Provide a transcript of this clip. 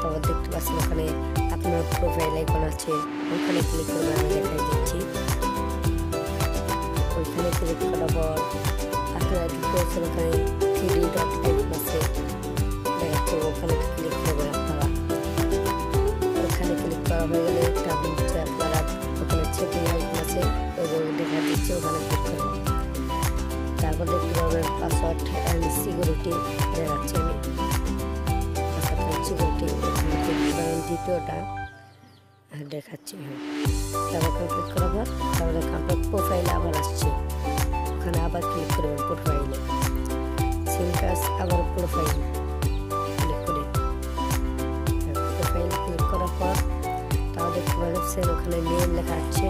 তারপর দেখতে পাচ্ছেন ওখানে আপনার প্রোফাইল আইকন আছে, ওখানে ক্লিক করে আমি দেখাই দিচ্ছি। ওইখানে ক্লিক করার পর আপনারা কি করেছেন ওখানে 3D ডট আইকন আছে দেখাচ্ছে, ওখানে ক্লিক করবেন আপনারা। ওখানে ক্লিক করা হয়ে গেলে একটা হচ্ছে আপনারা ওখানে সেটিং আইকন আছে ওইগুলো দেখা দিচ্ছে, ওখানে ক্লিক করবেন। তারপর দেখতে পাবেন পাসওয়ার্ড অ্যান্ড সিকিউরিটি দেখাচ্ছে, আমি পাসওয়ার্ড অ্যান্ড সিকিউরিটি দ্বিতীয়টা দেখাচ্ছি। তারপর ক্লিক করার পর তাহলে আপনার প্রোফাইলে আবার আসছে, ওখানে আবার ক্লিক করবেন প্রোফাইলে, সিম কার্ড আবার প্রোফাইল ক্লিক করে প্রোফাইল ক্লিক করার পর তাহলে দেখতে পাচ্ছেন ওখানে নেম লেখা আছে,